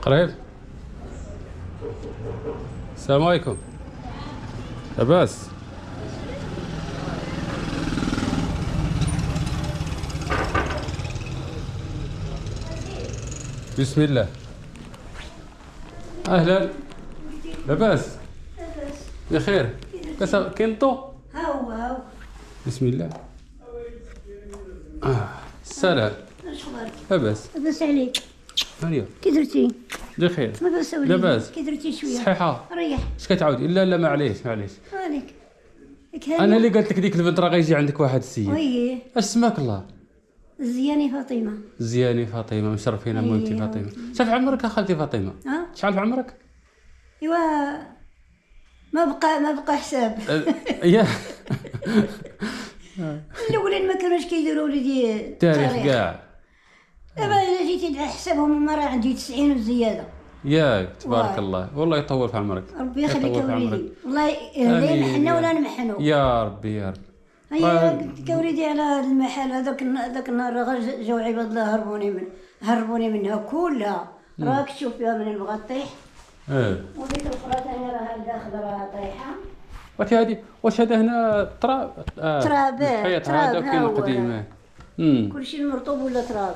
قريب. السلام عليكم. لاباس؟ بسم الله. اهلا. لاباس؟ بخير. كاين الضو؟ ها هو. بسم الله. السلام. اش اخبارك؟ لاباس؟ لاباس عليك؟ هانيه. كي درتي؟ بخير. لاباس وليدي؟ لاباس. كي درتي شويه؟ صحيحه. ريح. اش كتعاودي؟ لا معليش. مالك؟ انا اللي قلت لك ديك الفتره غيجي عندك واحد السيد. وي اش سماك الله؟ الزياني فاطمه. زياني فاطمه، مشرفينا مولتي فاطمه. شحال في عمرك اخالتي فاطمه؟ شحال في عمرك؟ ايوا ما بقى حساب. يا الاولين ما كانوش كيديروا وليدي التاريخ كاع. دابا الا جيتي حسابهم ما راه عندي 90 وزياده. ياك تبارك الله، والله يطول في عمرك. ربي يخليك يطول في عمرك. وليدي، والله لا نحنا ولا نمحنوا. يا ربي. هيا قلت لك وليدي على المحل هذاك النهار راه جاو عباد الله هربوني منها كلها. راك تشوف فيها من بغا طيح. وديك الاخرى ثاني راها داخله راها طايحه. واش هذا هنا تراب؟ تراب. الحيط هذا كاين قديم. كلشي المرطوب ولا تراب.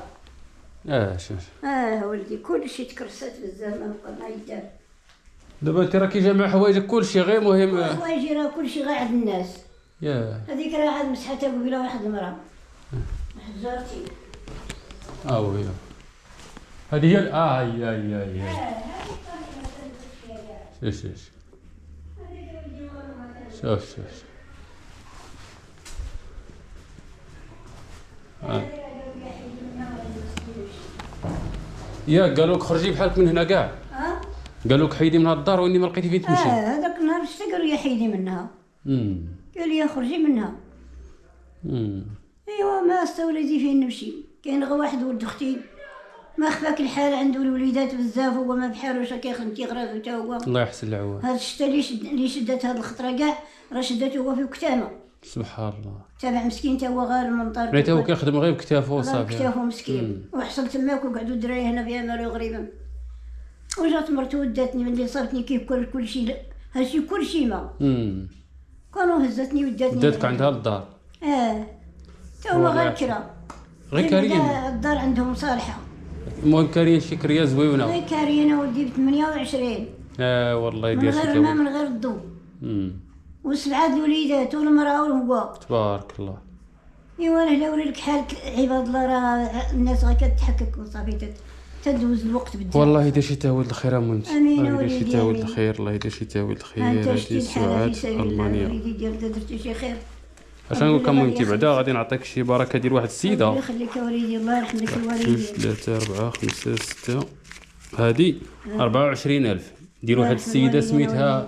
شوف. ولدي كلشي تكرست بزاف ما بقى ما يدار. دابا انت راكي جامع حوايجك كلشي غير مهم. حوايجي راه كلشي غير عند الناس. هذيك راه عاد مسحتها قبيله واحد المراه. واحد جارتي. وي هذه هي. شوف. قالوا لك خرجي بحالك من هنا كاع. قالوا لك حيدي من هاد الدار واني ما لقيتي فين تمشي. هذاك النهار شتا قالوا لي حيدي منها. قال لي خرجي منها. ايوا ما استولدي فين نمشي. كاين غير واحد ولد اختي ما خفاك الحال، عنده الوليدات بزاف هو ما بحالوش كيخدم غراب حتى هو. الله يحسن العوان. هاد الشتا اللي شدات هاد الخطره كاع راه شداتو هو في كتامه. سبحان الله. تابع مسكين تا هو غير المنطار. ريت هو كيخدم غير بكتافو وصافي. بكتافو مسكين. وحصل تماك وقعدوا الدراري هنا فيها مالو غريبا. وجات مرتو وداتني ملي صابتني كيف كلشي هادشي كلشي ما. كانوا هزتني وداتني. داتك عندها للدار. تا هما غير كرا. غير كاريين. الدار عندهم صالحه. المهم كاريين شي كريه زويونه. غير كاريين ولدي ب 28. والله من غير الماء من غير الضو. وسبعه الوليدات والمراه وهو. تبارك الله. ايوا انا نوري لك حالك عباد الله، راه الناس غير كتحكك وصافي تدوز الوقت بالدار. والله يدير شي تاويل الخير امونتي. امين الله وليدي. يدير شي تاويل الخير، الله يدير شي تاويل الخير. هادي سعاد في المانيا. وليدي درتي شي خير. اش نقول لك امونتي بعدا غادي نعطيك شي بركه ديال واحد السيده. الله يخليك وليدي، الله يرحم لك الوالدين. 2 3 4 5 6 هادي 24,000 ديال واحد السيده سميتها.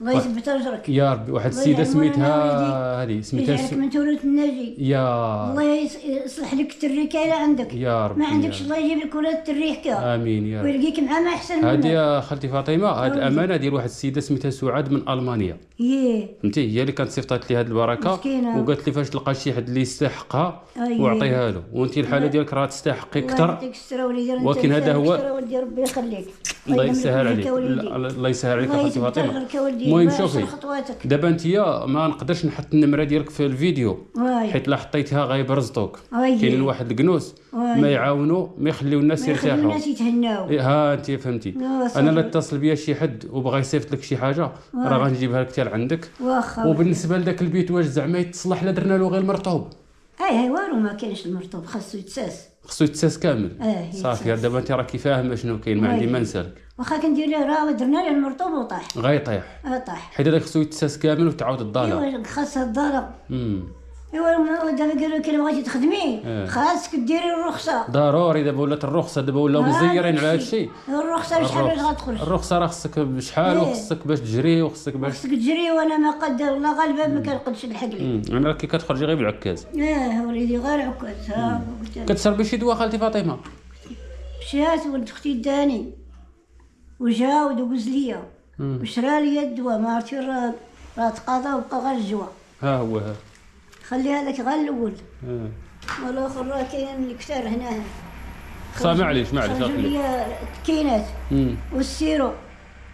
الله يثبت اجرك يا ربي. واحد السيده سميتها هذه سميتها من تولد الناجي. الله يصلح لك التري كاينه عندك. يا ربي. ما عندكش الله يجيب لك ولاد التري هكا. امين يا رب. ويلقيك مع ما احسن منك. هذه يا خالتي فاطمه، هذه الامانه ديال واحد السيده سميتها سعاد من المانيا. فهمتي، هي اللي كانت صيفطات لي هذه البركه وقالت لي فاش تلقى شي حد اللي يستحقها واعطيها له، وانت الحاله ديالك راه تستحقي اكثر. ولكن هذا هو. ربي يخليك. الله يسهل عليك. الله يسهل عليك خالتي فاطمه. المهم شوفي دابا انت ما نقدرش نحط النمره ديالك في الفيديو حيت لا حطيتها غيبرزطوك. كاينين واحد الكنوس ما يعاونوا ما يخليو الناس يرتاحوا. الناس يتهناو. انت فهمتي. انا لا اتصل بيا شي حد وبغى يصيفط لك شي حاجه راه غنجيبها لك حتى لعندك. وبالنسبه لذاك البيت واش زعما يتصلح لا درنا له غير المرطوب؟ والو ما كاينش المرطوب، خاصو يتساس كامل. صافي دابا انت راكي فاهمه شنو كاين، ما عندي ما نسالك. واخا كندير له راه درنا له المرطوب وطاح. غيطيح. طاح. حيت هذاك خصو يتساس كامل وتعاود الضاله. خاصها الضاله. دابا قالوا لك الا بغيتي تخدمي خاصك ديري الرخصه. ضروري. دابا ولات الرخصه، دابا ولاو مزيرين على هذا الشيء. الرخصه شحال باش غتخرج؟ الرخصه راه خصك بشحال وخصك باش تجري وخصك تجري، وانا ما قدر الله غالبا ما كنقدش نلحق لي. انا راكي كتخرجي غير بالعكاز. وليدي غير عكاز. كتشربي شي دواء خالتي فاطمه؟ مشات ولد اختي داني وجا ودوز ليا وشرا لي الدواء، ما عرفتي راه تقاضى وبقى غير الجوا. هو خلي هذاك غير الاول. والاخر راه كاين اللي كثر هنا صافي معليش خرجوا لي التكينات والسيرو،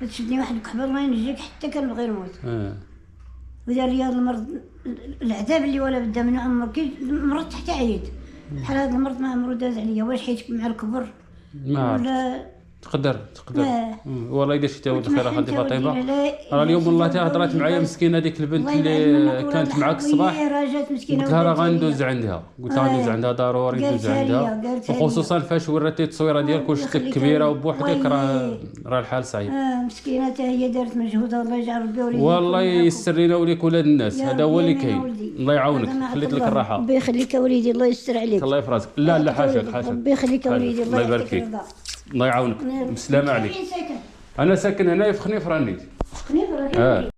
تشدني واحد الكحبه الله ينجيك حتى كنبغي نموت. ودار لي هذا المرض العذاب اللي ولا بدا منه عمر، كي مرضت حتى عييت بحال هذا المرض ما عمرو داز عليا، واش حيت مع الكبر ولا تقدر والله الا شتي ولد الخير اخوتي فاطمه. راه اليوم والله حتى هضرات معايا مسكينه هذيك البنت اللي كانت معاك الصباح، قلت لها راه غندوز عندها، قلت لها غندوز عندها ضروري ندوز عندها، وخصوصا فاش وراتي التصويره ديالك وشتك كبيره وبوحدك راه الحال صعيب. مسكينه حتى هي دارت مجهود، الله يجعل ربي وليدك والله يسر لينا وليك ولاد الناس، هذا هو اللي كاين. الله يعاونك، خليت لك الراحه. ربي يخليك وليدي، الله يستر عليك. الله يفرجك. لا حاشاك ربي يخليك وليدي، الله يبارك فيك. الله يعاونك. بالسلامه عليك. انا ساكن هنايا في خنيف راني. خنيف راه